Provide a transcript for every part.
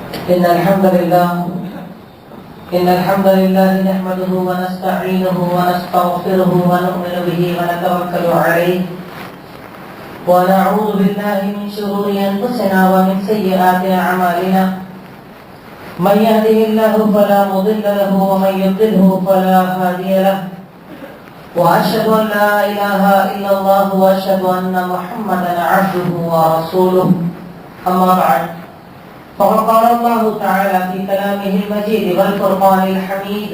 إن الحمد لله نحمده ونستعينه ونستغفره ونؤمن به ونتوكل عليه ونعوذ بالله من شرور أنفسنا ومن سيئات أعمالنا من يهده الله فلا مضل له ومن يضلله فلا هادي له وأشهد أن لا إله إلا الله وأشهد أن محمدا عبده ورسوله أما بعد فقد قال الله تعالى في كلامه المجيد والفرقان الحميد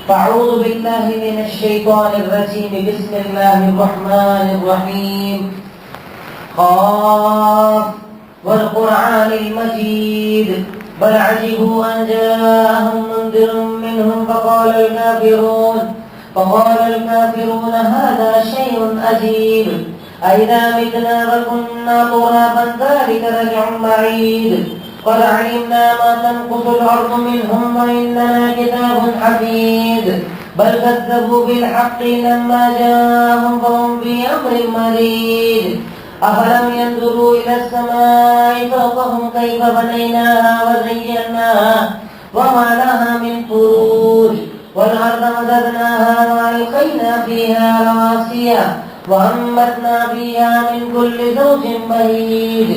فأعوذ بالله من الشيطان الرجيم بسم الله الرحمن الرحيم قاف والقرآن المجيد بل عجبوا أن جاءهم منذر منهم فقال الكافرون هذا شيء عجيب أئذا متنا وكنا ترابا ذلك رجع بعيد قد علمنا ما تنقص الأرض منهم وإننا كتاب حفيظ بل كذبوا بالحق لما جاءهم فهم في أمر مريض أفلم ينظروا إلى السماء فوقهم كيف بنيناها وزيناها وما لها من فروج والأرض مددناها وألقينا فيها رواسي وأنبتنا فيها من كل زوج بهيج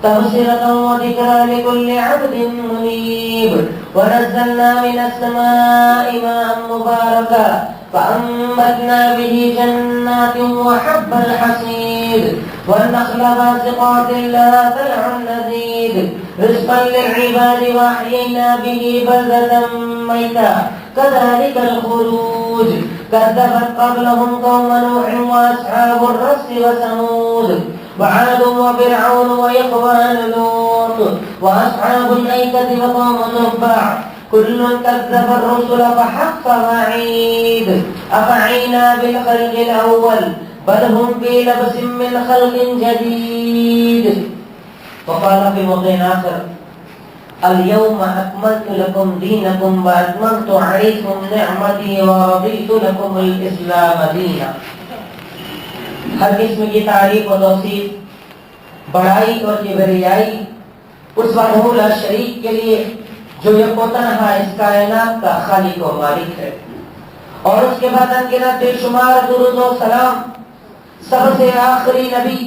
تبصرة وذكرى لكل عبد منيب ونزلنا من السماء ماء مباركا فأنبتنا به جنات وحب الحصيد والنخل باسقات لها طلع نضيد رزقا للعباد وأحيينا به بلدة ميتا كذلك الخروج كذبت قبلهم قوم نوح وأصحاب الرس وثمود وعاد وفرعون وإخوان لوط وأصحاب الأيكة وقوم تبع كل كذب الرسل فحق وعيد أفعينا بالخلق الأول بل هم في لبس من خلق جديد وقال في موضع آخر اليوم أكملت لكم دينكم وأتممت عليكم نعمتي ورضيت لكم الإسلام دينا. ہر قسم کی تعریف و توصیف بڑائی اور کبریائی اس وحدہ لا شریک کے لیے جو یکوتنہا اس کائنات کا خالق و مالک ہے، اور اس کے بعد انگنت بے شمار درود و سلام سب سے آخری نبی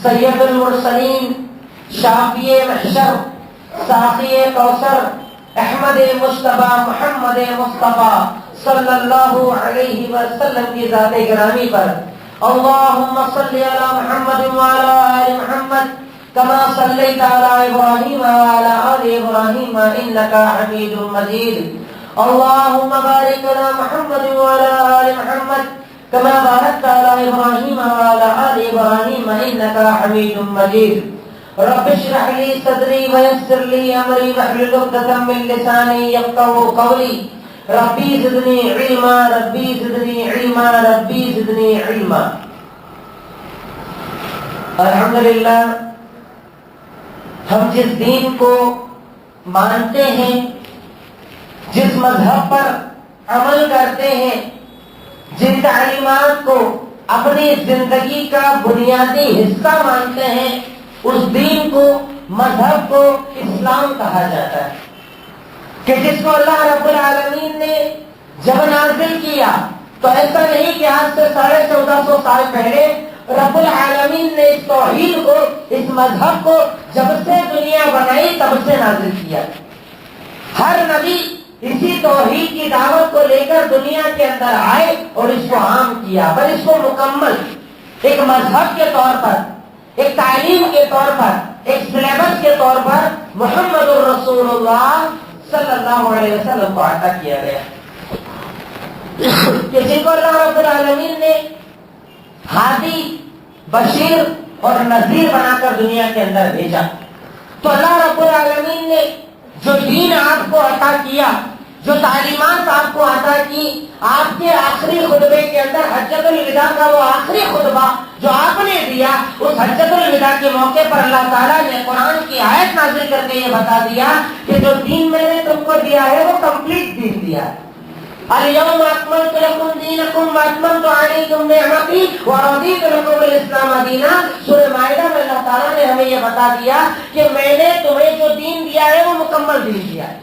سید المرسلین شافی محشر ساقی کوثر احمد مصطفیٰ محمد مصطفیٰ صلی اللہ علیہ وسلم کی ذات گرامی پر اللهم صل على محمد وعلى آل محمد كما صليت على إبراهيم وعلى آل إبراهيم إنك حميد مجيد اللهم بارك على محمد وعلى آل محمد كما باركت على إبراهيم وعلى آل إبراهيم إنك حميد مجيد رب اشرح لي صدري ويسر لي أمري واحلل عقدة من لساني يفقهوا قولي ربی زدنی علما ربی زدنی علما ربی زدنی علما. الحمدللہ ہم جس دین کو مانتے ہیں، جس مذہب پر عمل کرتے ہیں، جن تعلیمات کو اپنی زندگی کا بنیادی حصہ مانتے ہیں، اس دین کو، مذہب کو اسلام کہا جاتا ہے، کہ جس کو اللہ رب العالمین نے جب نازل کیا تو ایسا نہیں کہ آج سے 1450 سال پہلے رب العالمین نے اس توحید کو، اس مذہب کو جب سے دنیا بنائی تب سے نازل کیا. ہر نبی اسی توحید کی دعوت کو لے کر دنیا کے اندر آئے اور اس کو عام کیا، پر اس کو مکمل ایک مذہب کے طور پر، ایک تعلیم کے طور پر، ایک سلیبس کے طور پر محمد الرسول اللہ صلی اللہ علیہ وسلم کو عطا کیا گیا، کہ جن کو اللہ رب العالمین نے ہادی، بشیر اور نذیر بنا کر دنیا کے اندر بھیجا. تو اللہ رب العالمین نے جو دین آپ کو عطا کیا، جو تعلیمات آپ کو عطا کی، آپ کے آخری خطبے کے اندر حجۃ الوداع کا وہ آخری خطبہ جو آپ نے دیا، اس حجۃ الوداع کے موقع پر اللہ تعالیٰ نے قرآن کی آیت نازل کر کے یہ بتا دیا کہ جو دین میں نے تم کو دیا ہے وہ کمپلیٹ دین دیا ہے. اليوم اکملت لکم دینکم واتممت علیکم نعمتی ورضیت لکم الاسلام دینا. سورہ مائدہ میں اللہ تعالیٰ نے ہمیں یہ بتا دیا کہ میں نے تمہیں جو دین دیا ہے وہ مکمل دین دیا ہے.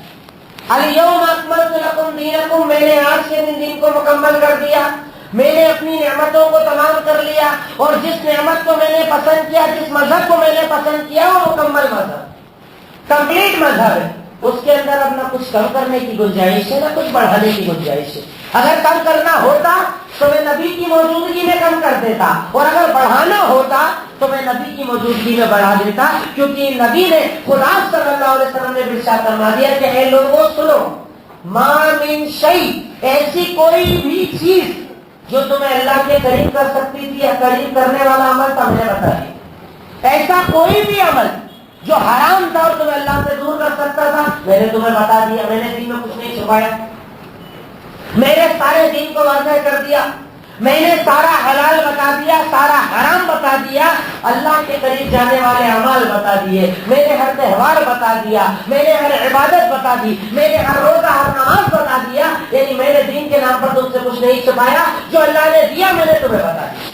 اليوم اکملت لکم دینکم، میں نے آج کے دن کو مکمل کر دیا. میں نے اپنی نعمتوں کو تمام کر لیا، اور جس نعمت کو میں نے پسند کیا، جس مذہب کو میں نے پسند کیا، وہ مکمل مذہب، کمپلیٹ مذہب ہے. اس کے اندر اب نہ کچھ کم کرنے کی گنجائش ہے، نہ کچھ بڑھانے کی گنجائش ہے. اگر کم کرنا ہوتا تو میں نبی کی موجودگی میں کم کر دیتا، اور اگر بڑھانا ہوتا تو میں نبی کی موجودگی میں بڑھا دیتا، کیونکہ نبی نے خدا صلی اللہ علیہ وسلم نے ارشاد فرما دیا کہ اے لوگوں سنو، ما من شیء، ایسی کوئی بھی چیز جو تمہیں اللہ کے قریب کر سکتی تھی یا قریب کرنے والا عمل تو ہم نے بتا دیا. ایسا کوئی بھی عمل جو حرام تھا اور تمہیں اللہ سے دور کر سکتا تھا، میں نے تمہیں بتا دیا. میں نے دین میں کچھ نہیں چھپایا، میں نے سارے دین کو واضح کر دیا. میں نے سارا حلال بتا دیا، سارا حرام بتا دیا، اللہ کے قریب جانے والے اعمال بتا دیے. میں نے ہر تہوار بتا دیا، میں نے ہر عبادت بتا دی، میں نے ہر روزہ ہر نماز بتا دیا. یعنی میں نے دین کے نام پر تم سے کچھ نہیں چھپایا، جو اللہ نے دیا میں نے تمہیں بتا دیا.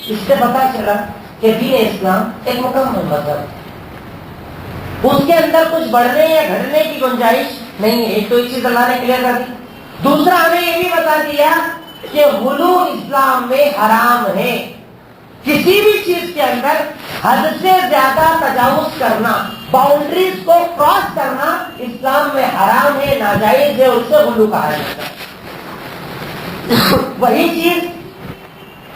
اس سے پتا چلا کہ دین اسلام ایک مکمل مذہب ہے، اس کے اندر کچھ بڑھنے یا گھٹنے کی گنجائش نہیں ہے. ایک تو یہ چیز اللہ نے کلیئر کر دی. دوسرا ہمیں یہ بھی بتا دیا کہ غلو اسلام میں حرام ہے. کسی بھی چیز کے اندر حد سے زیادہ تجاوز کرنا، باؤنڈریز کو کراس کرنا اسلام میں حرام ہے، ناجائز ہے، اس سے غلو کہا جاتا ہے. وہی چیز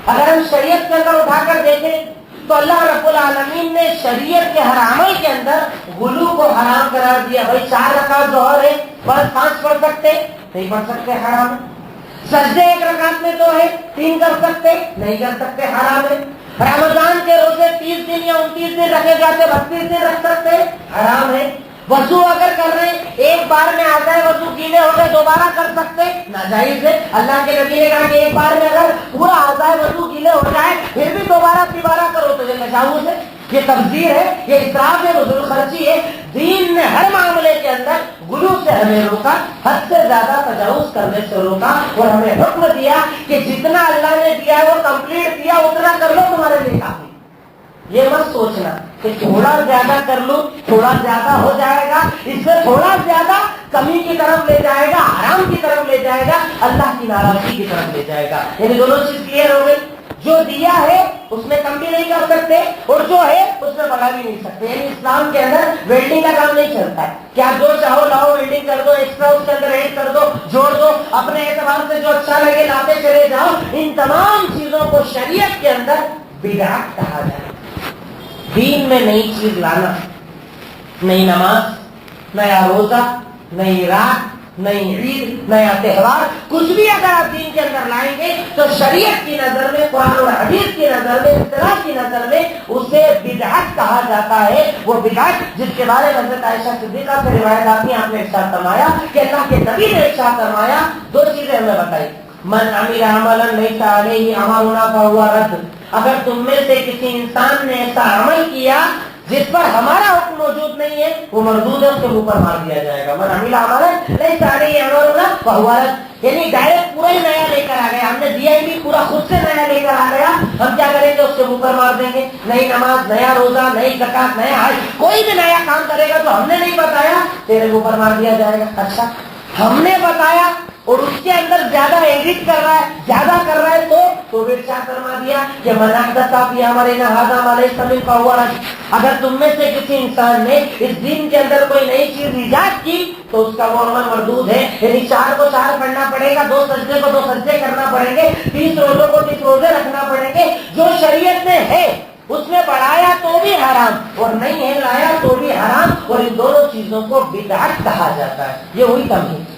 اگر ہم شریعت کے اندر اٹھا کر دیکھیں تو اللہ رب العالمین نے شریعت کے ہر عمل کے اندر غلو کو حرام قرار دیا. بھائی 4 رکعت ظہر ہے، بس 5 پڑھ سکتے نہیں، پڑھ سکتے، حرام. سجدے 1 رکعت میں تو ہے، 3 کر سکتے نہیں، کر سکتے، حرام ہے. رمضان کے روزے 30 دن یا 29 دن رکھے جاتے، 32 دن رکھ سکتے، حرام ہے. وضو اگر کر رہے ہیں، ایک بار میں آتا ہے وضو گیلے ہو گئے، دوبارہ کر سکتے، ناجائز ہے. اللہ کے نبی نے کہا کہ ایک بار میں اگر پورا آتا ہے وضو گیلے ہو جائے پھر بھی دوبارہ کرو تو یہ تجاوز ہے، یہ تبذیر ہے، یہ اسراف ہے، فضول خرچی ہے. دین نے ہر معاملے کے اندر غلو سے ہمیں روکا، حد سے زیادہ تجاوز کرنے سے روکا، اور ہمیں حکم دیا کہ جتنا اللہ نے دیا ہے وہ کمپلیٹ دیا، اتنا کر لو، تمہارے لیے کافی. یہ مت سوچنا کہ تھوڑا زیادہ کر لوں، تھوڑا زیادہ ہو جائے گا، اس سے تھوڑا زیادہ کمی کی طرف لے جائے گا، حرام کی طرف لے جائے گا، اللہ کی ناراضگی کی طرف لے جائے گا. یعنی دونوں چیز کلیئر ہو گئی. جو دیا ہے اس میں کم بھی نہیں کر سکتے، اور جو ہے اس میں بڑھا بھی نہیں سکتے. یعنی اسلام کے اندر ویلڈنگ کا کام نہیں چلتا ہے کہ آپ جو چاہو لاؤ، ویلڈنگ کر دو، ایکسٹرا اس کے اندر ایڈ کر دو، جوڑ دو، اپنے اعتبار سے جو اچھا لگے لاتے چلے جاؤ. ان تمام چیزوں کو شریعت کے اندر بدعت کہا جائے. دین میں نئی چیز لانا، نئی نماز، نیا روزہ، نئی رات، نئی عید، نیا تہوار، کچھ بھی اگر آپ دین کے اندر لائیں گے تو شریعت کی نظر میں، قرآن اور حدیث کی نظر میں، اصطلاح کی نظر میں اسے بدعت کہا جاتا ہے. وہ بدعت جس کے بارے میں حضرت عائشہ صدیقہ سے روایت آتی ہے، آپ نے ارشاد فرمایا کہ اللہ کے نبی نے ارشاد فرمایا، 2 چیزیں ہمیں بتائی. من عمل عملا لیس علیہ امرنا فہو رد. اگر تم میں سے کسی انسان نے ایسا عمل کیا جس پر ہمارا حکم موجود نہیں ہے، وہ مردود ہے، اس کے منہ پر مار دیا جائے گا. من عمل عملا لیس علیہ امرنا فہو رد. یعنی ڈائریکٹ پورا ہی نیا لے کر آ گیا، ہم نے دیا ہی نہیں، پورا خود سے نیا لے کر آ گیا، ہم کیا کریں گے؟ اس کے منہ پر مار دیں گے. نئی نماز، نیا روزہ، نئی زکات، نیا حج، کوئی بھی نیا کام کرے گا تو ہم نے نہیں بتایا، تیرے منہ پر مار دیا جائے گا. اچھا ہم نے بتایا اور اس کے اندر زیادہ ایڈٹ کر رہا ہے، زیادہ کر رہا ہے تو ارشاد فرما دیا کہ من احدث فی امرنا ھذا ما لیس منہ فہو رد. اگر تم میں سے کسی انسان نے اس دین کے اندر کوئی نئی چیز ایجاد کی تو اس کا وہ عمل مردود ہے. یعنی 4 کو 4 پڑھنا پڑے گا، 2 سجدے کو 2 سجدے کرنا پڑیں گے، 30 روزوں کو 30 روزے رکھنا پڑیں گے. جو شریعت میں ہے اس میں بڑھایا تو بھی حرام اور نہیں ہے لایا تو بھی حرام. اور ان دونوں چیزوں کو بدعت کہا جاتا ہے. یہ وہی تمیز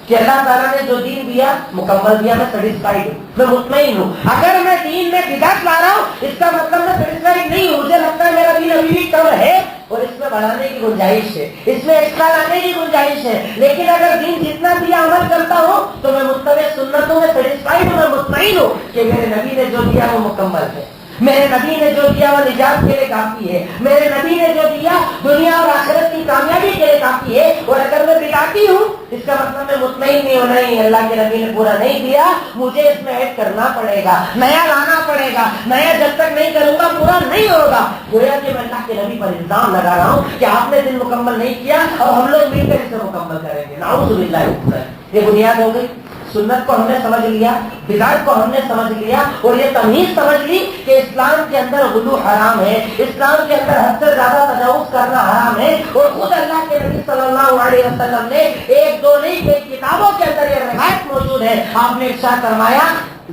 کہ اللہ تعالیٰ نے جو دین دیا مکمل دیا، میں سیٹسفائیڈ ہوں، میں مطمئن ہوں. اگر میں دین میں بدعت لا رہا ہوں اس کا مطلب میں سیٹسفائیڈ نہیں ہوں، مجھے لگتا ہے میرا دین ابھی بھی کم ہے اور اس میں بڑھانے کی گنجائش ہے، اس میں ایکسٹرا لانے کی گنجائش ہے. لیکن اگر دین جتنا دیا عمل کرتا ہوں تو میں متبع سنت ہوں، میں سیٹسفائیڈ ہوں، میں مطمئن ہوں کہ میرے نبی نے جو دیا وہ مکمل ہے. میرے نبی نے جو دیا وہ نجات کے لیے کافی ہے. میرے نبی نے جو دیا دنیا اور آخرت کی کامیابی کے لیے کافی ہے. اور اگر میں بگاڑتی ہوں اس کا مطلب میں مطمئن نہیں ہونا ہی اللہ کے نبی نے پورا نہیں دیا, مجھے اس میں ایڈ کرنا پڑے گا, نیا لانا پڑے گا. نیا جب تک نہیں کروں گا پورا نہیں ہوگا. گویا کہ میں اللہ کے نبی پر الزام لگا رہا ہوں کہ آپ نے دن مکمل نہیں کیا اور ہم لوگ مل کر اسے مکمل کریں گے. نعوذ باللہ. یہ بنیاد ہو گئی. سنت کو ہم نے سمجھ لیا, بدعت کو ہم نے سمجھ لیا, اور یہ تمیز سمجھ لی کہ اسلام کے اندر غلو حرام ہے, اسلام کے اندر حد سے زیادہ تجاوز کرنا حرام ہے. اور خود اللہ کے نبی صلی اللہ علیہ وسلم نے ایک دو نہیں کئی کتابوں کے اندر یہ روایت موجود ہے. آپ نے ارشاد فرمایا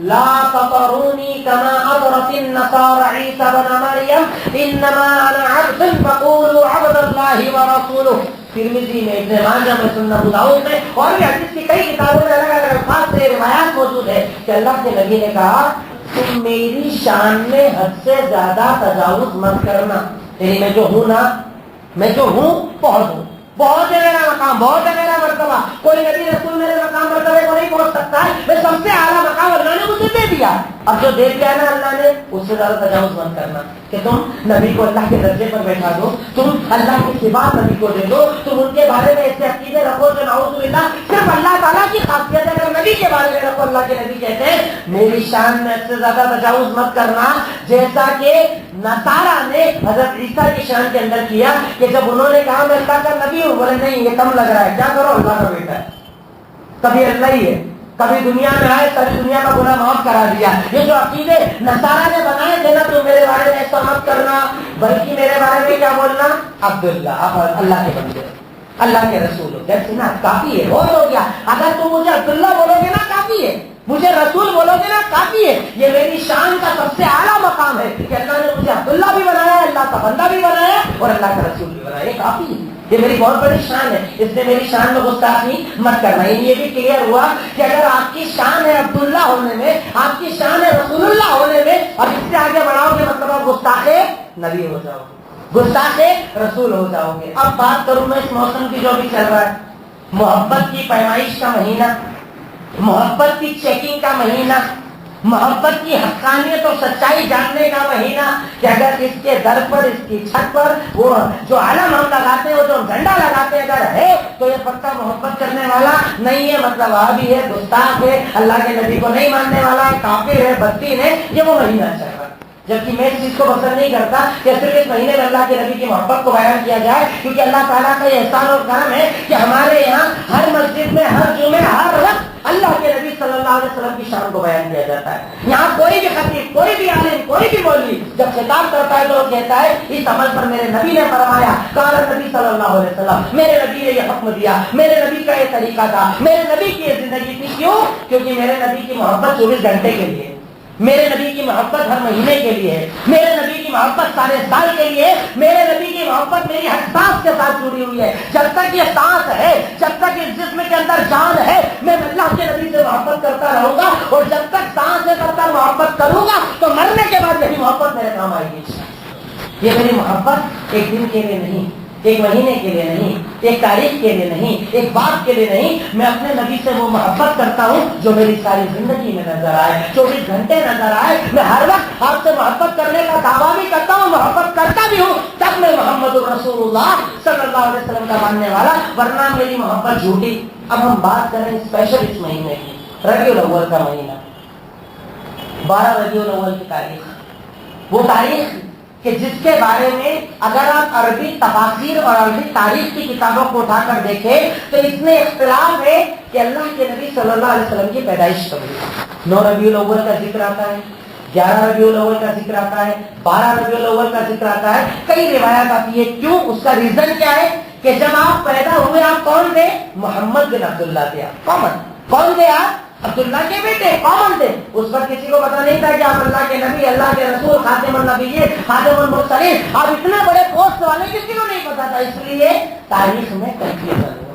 لا تطرونی کما اطرت النصارى عیسی ابن مریم انما انا عبد فقولوا عبد اللہ ورسولہ. ترمذی میں, ابن ماجہ میں, سنن ابو داؤد میں اور بھی حدیث کی کئی کتابوں میں الگ الگ الفاظ سے روایات موجود ہے کہ اللہ کے نبی نے کہا تم میری شان میں حد سے زیادہ تجاوز مت کرنا. یعنی میں جو ہوں نا, میں جو ہوں بہت ہوں, بہت ہے میرا مقام, بہت ہے میرا مرتبہ. کوئی نبی رسول میرے مقام مرتبے کو نہیں پہنچ سکتا ہے. میں سب سے اعلیٰ مقام اللہ نے مجھے دے دیا. اب جو دے دیا نا اللہ نے اس سے زیادہ تجاوز مت کرنا کہ تم نبی کو اللہ کے درجے پر بیٹھا دو, تم اللہ کی صفات نبی کو دے دو, تم ان کے بارے میں ایسے عقیدے رکھو جو نعوذ باللہ صرف اللہ تعالیٰ کی خاصیت ہے. اگر نبی کے بارے میں رکھو, اللہ کے نبی کہتے ہیں میری شان میں اس سے زیادہ تجاوز مت کرنا, جیسا کہ نصارہ نے حضرت عیسیٰ کی شان کے اندر کیا کہ جب انہوں نے کہا میں اللہ کا نبی ہوں, بولے نہیں یہ کم لگ رہا ہے, کیا کرو اللہ کا بیٹا ہے, کبھی اللہ ہی ہے, کبھی دنیا میں آئے ساری دنیا کا گناہ معاف کرا دیا. یہ جو عقیدے نصارہ نے بنائے تھے نا, تو میرے بارے میں ایسا مت کرنا, بلکہ میرے بارے میں کیا بولنا, عبداللہ, آپ اللہ کے بندے, اللہ کے رسول ہو. جیسے نا کافی ہے, بہت ہو گیا. اگر تم مجھے عبداللہ بولو گے نا کافی ہے, مجھے رسول بولو گے نا کافی ہے. یہ میری شان کا سب سے اعلیٰ مقام ہے کہ اللہ نے مجھے عبداللہ بھی بنایا, اللہ کا بندہ بھی بنایا اور اللہ کا رسول بھی بنایا. یہ کافی ہے, یہ میری بہت بڑی شان ہے, اس نے میری شان میں گستاخی مت کرنا. یہ بھی کلیئر ہوا کہ اگر آپ کی شان ہے عبداللہ ہونے میں, آپ کی شان ہے رسول اللہ ہونے میں, اور اس سے آگے بڑھاؤ گے مطلب آپ گستاخ نبی ہو جاؤ گے, گستاخ رسول ہو جاؤ گے. اب بات کروں میں اس موسم کی جو بھی چل رہا ہے, محبت کی پیمائش کا مہینہ, محبت کی چیکنگ کا مہینہ, محبت کی حقانیت اور سچائی جاننے کا مہینہ, کہ اگر اس کے در پر, اس کی چھت پر وہ جو علم ہم لگاتے ہیں, وہ جو جھنڈا لگاتے ہیں اگر ہے تو یہ پکا محبت کرنے والا نہیں ہے, مطلب آبی ہے, گستاخ ہے, اللہ کے نبی کو نہیں ماننے والا ہے, کافر ہے, بدین ہے. یہ وہ مہینہ چل رہا ہے. جبکہ میں اس چیز کو پسند نہیں کرتا کہ صرف اس مہینے میں اللہ کے نبی کی محبت کو بیان کیا جائے, کیونکہ اللہ تعالیٰ کا یہ احسان اور کرم ہے کہ ہمارے یہاں ہر مسجد میں, ہر جمعے, ہر وقت اللہ کے نبی صلی اللہ علیہ وسلم کی شان کو بیان کیا جاتا ہے. یہاں کوئی بھی خطیب, کوئی بھی عالم, کوئی بھی مولوی جب خطاب کرتا ہے تو وہ کہتا ہے اس عمل پر میرے نبی نے فرمایا, قال نبی صلی اللہ علیہ وسلم, میرے نبی نے یہ حکم دیا, میرے نبی کا یہ طریقہ تھا, میرے نبی کی یہ زندگی تھی. کیوں؟ کیونکہ میرے نبی کی محبت 24 گھنٹے کے لیے, میرے نبی کی محبت ہر مہینے کے لیے ہے, میرے نبی کی محبت سارے سال کے لیے, میرے نبی کی محبت میری ہر سانس کے ساتھ جڑی ہوئی ہے. جب تک یہ سانس ہے, جب تک اس جسم کے اندر جان ہے, میں اللہ کے نبی سے محبت کرتا رہوں گا, اور جب تک سانس ہے تب تک محبت کروں گا, تو مرنے کے بعد یہی محبت میرے کام آئے گی. یہ میری محبت ایک دن کے لیے نہیں, ایک مہینے کے لیے نہیں, ایک تاریخ کے لیے نہیں, ایک بات کے لیے نہیں. میں اپنے نبی سے وہ محبت کرتا ہوں جو میری ساری زندگی میں نظر آئے, 24 گھنٹے نظر آئے. میں ہر وقت آپ سے محبت کرنے کا دعویٰ بھی کرتا ہوں, محبت کرتا بھی ہوں, تب میں محمد الرسول اللہ صلی اللہ علیہ وسلم کا ماننے والا, ورنہ میری محبت جھوٹی. اب ہم بات کریں اسپیشل اس مہینے کی, ربیع الاول کا مہینہ, 12 ربیع الاول کی تاریخ, وہ تاریخ کہ جس کے بارے میں اگر آپ عربی تفاسیر اور عربی تاریخ کی کتابوں کو اٹھا کر دیکھیں تو اس میں اختلاف ہے کہ اللہ کے نبی صلی اللہ علیہ وسلم کی پیدائش کب ہوئی. 9 ربیع الاول کا ذکر آتا ہے, 11 ربیع الاول کا ذکر آتا ہے, 12 ربیع الاول کا ذکر آتا ہے, کئی روایات آتی ہے. کیوں؟ اس کا ریزن کیا ہے کہ جب آپ پیدا ہوئے آپ کون تھے؟ محمد بن عبداللہ تھے. آپ کون تھے؟ آپ عبداللہ کے بیٹے, کامن تھے. اس وقت کسی کو پتا نہیں تھا کہ آپ اللہ کے نبی, اللہ کے رسول, خاتم النبیین, خاتم المرسلین, آپ اتنے بڑے پوسٹ والے, کسی کو نہیں پتا تھا. اس لیے تاریخ میں کنفیوژن ہوا.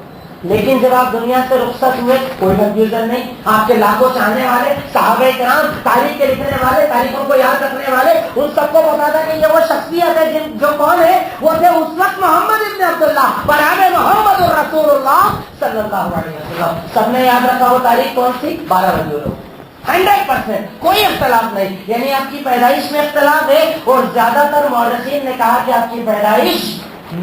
لیکن جب آپ دنیا سے رخصت ہوئے کوئی کنفیوژن نہیں. آپ کے لاکھوں چاہنے والے, صحابہ کرام, تاریخ کے لکھنے والے, تاریخوں کو یاد رکھنے والے, ان سب کو پتا تھا کہ یہ وہ شخصیت ہے جو کون ہے, وہ تھے اس وقت محمد ابن عبداللہ, برابر محمد الرسول اللہ صلی اللہ علیہ وسلم. سب نے یاد رکھا وہ تاریخ کون سی؟ 12 ربیع الاول. 100% کوئی اختلاف نہیں. یعنی آپ کی پیدائش میں اختلاف ہے اور زیادہ تر مورخین نے کہا کہ آپ کی پیدائش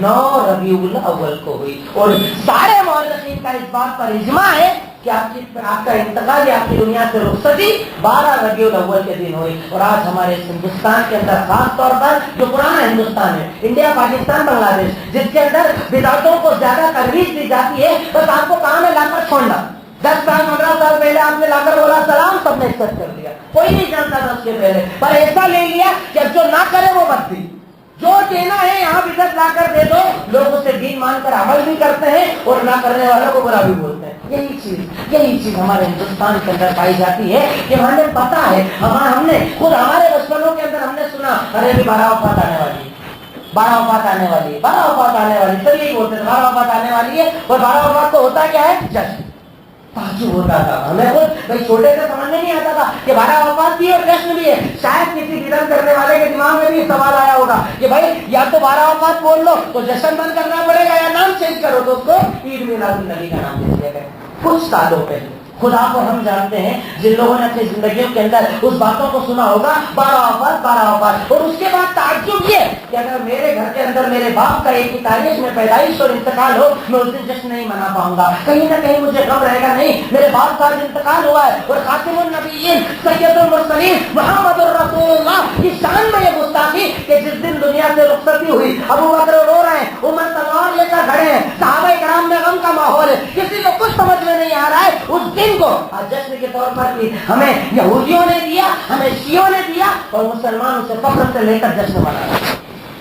9 ربیع الاول کو ہوئی اور سارے مورخین کا اس بات پر اجماع ہے کہ آپ کا انتقال یا آپ کی دنیا سے رخصتی 12 ربیع الاول کے دن ہوئی. اور آج ہمارے ہندوستان کے اندر خاص طور پر جو پرانا ہندوستان ہے، انڈیا، پاکستان، بنگلہ دیش، جس کے اندر بدعتوں کو زیادہ ترویج دی جاتی ہے، بس آپ کو کام ہے لا کر چھوڑنا. 10 سال 15 سال پہلے آپ نے لا کر بولا سلام، سب نے ایکسپٹ کر لیا، کوئی نہیں جانتا تھا اس کے پہلے، پر ایسا لے لیا کہ اب جو نہ کرے وہ بدتی، جو دینا ہے یہاں عزت لا کر دے دو. لوگ اسے دین مان کر عمل بھی کرتے ہیں اور نہ کرنے والوں کو برا بھی بولتے ہیں. یہی چیز ہمارے ہندوستان کے اندر پائی جاتی ہے کہ ہمیں پتا ہے، ہم نے خود ہمارے بچپنوں کے اندر ہم نے سنا، ارے بھی 12 وفات آنے والی ہے، 12 وفات آنے والی ہے، 12 وفات آنے والی ہے، سب یہی بولتے ہیں 12 وفات آنے والی ہے. اور 12 وفات کو ہوتا کیا ہے؟ جشن. تعجب ہوتا تھا ہمیں خود، بھائی چھوٹے سے سمجھ میں نہیں آتا تھا کہ 12 وفات بھی اور جشن بھی ہے. شاید کسی بدعت کرنے والے کے دماغ میں بھی سوال آیا ہوگا کہ بھائی یا تو 12 وفات بول لو تو جشن بند کرنا پڑے گا، یا نام چینج کرو تو اس کو عید میلاد النبی کا نام دے دیا گیا. کچھ سالوں پہلے خدا کو ہم جانتے ہیں جن لوگوں نے اپنی زندگیوں کے اندر اس باتوں کو سنا ہوگا 12 وفات. اور اس کے بعد تعجب یہ کہ اگر میرے گھر کے اندر میرے باپ کا ایک ہی تاریخ میں پیدائش اور انتقال ہو، میں اس دن جشن نہیں منا پاؤں گا. کہیں نہ کہیں مجھے غم رہے گا، نہیں میرے باپ کا انتقال ہوا ہے اور خاتم النبیین سید المرسلین محمد الرسول اللہ کی شان میں یہ گستاخی کہ جس دن دنیا سے رخصتی ہوئی، ابو بکر رو رہے ہیں، عمر تلوار لے کر کھڑے ہیں، صحابہ کرام میں غم کا ماحول ہے، کسی کو کچھ سمجھ میں نہیں آ رہا ہے. اس دن کو جشن کے طور پر بھی ہمیں یہودیوں نے دیا، ہمیں شیعوں نے دیا اور مسلمان اسے فخر سے لے کر جشن منا رہے ہیں.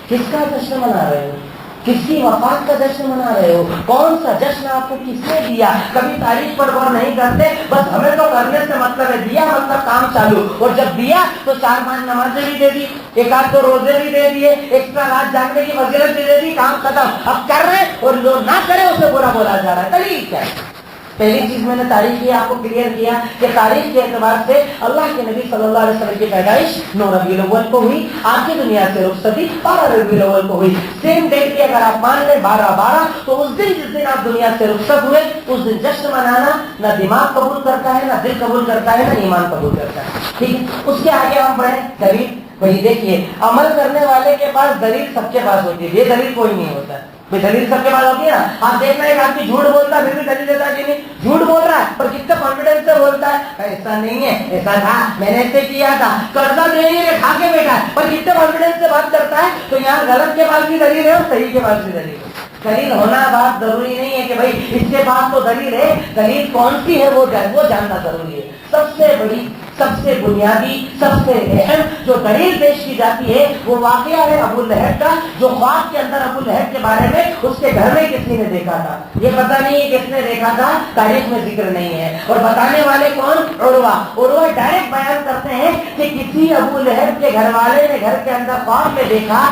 کس کا جشن منا رہے ہو؟ کس کی وفات کا جشن منا رہے ہو؟ کون سا جشن آپ کو کس نے دیا؟ کبھی تاریخ پر غور نہیں کرتے، بس ہمیں تو کرنے سے مطلب ہے دیا مطلب کام چالو. اور جب دیا تو 4-5 نمازیں بھی دے دی، 1-2 روزے بھی دے دیے، ایکسٹرا رات جاگنے کی فضیلت بھی دے دی، کام ختم. اب کر رہے ہیں اور جو نہ کرے اسے برا بولا جا رہا ہے. دلیل کیا ہے؟ پہلی چیز میں نے تاریخ کی آپ کو کلیئر کیا کہ تاریخ کے اعتبار سے اللہ کے نبی صلی اللہ علیہ وسلم کی پیدائش 9 ربیع الاول کو ہوئی، آپ کی دنیا سے رخصتی 12 ربیع الاول کو ہوئی. سیم ڈیٹ کی اگر آپ مان لیں 12 تو اس دن جس دن آپ دنیا سے رخصت ہوئے اس دن جشن منانا نہ دماغ قبول کرتا ہے، نہ دل قبول کرتا ہے، نہ ایمان قبول کرتا ہے. ٹھیک ہے، اس کے آگے ہم بڑھیں. دلیل وہی دیکھیے، عمل کرنے والے کے پاس دلیل سب کے پاس ہوتی ہے، یہ دلیل کوئی نہیں ہوتا ہے. دلیل سب کے پاس ہوتی ہے نا. آپ دیکھنا ایک آدمی جھوٹ بولتا ہے پھر بھی دلیل دیتا ہے کہ نہیں جھوٹ بول رہا ہے، پر کتنے کانفیڈنس سے بولتا ہے، ایسا نہیں ہے، ایسا تھا، میں نے ایسے کیا تھا، قرضہ دینے میں کھا کے بیٹھا ہے، پر کتنے کانفیڈنس سے بات کرتا ہے. تو یہاں غلط کے پاس بھی دلیل ہے اور صحیح کے پاس بھی دلیل ہے. دلیل ہونا بات ضروری نہیں ہے کہ بھائی اس کے پاس تو دلیل ہے، دلیل کون سی ہے وہ جاننا ضروری ہے. سب سے بڑی، سب سے بنیادی، سب سے اہم جو دلیل پیش کی جاتی ہے وہ واقعہ ہے ابو لہب کا، جو خواب کے اندر ابو لہب کے بارے میں اس کے گھر میں کسی نے دیکھا تھا. یہ پتہ نہیں ہے کس نے دیکھا تھا، تاریخ میں ذکر نہیں ہے. اور بتانے والے کون؟ عروہ ڈائریکٹ بیان کرتے ہیں کہ کسی ابو لہب کے گھر والے نے گھر کے اندر خواب میں دیکھا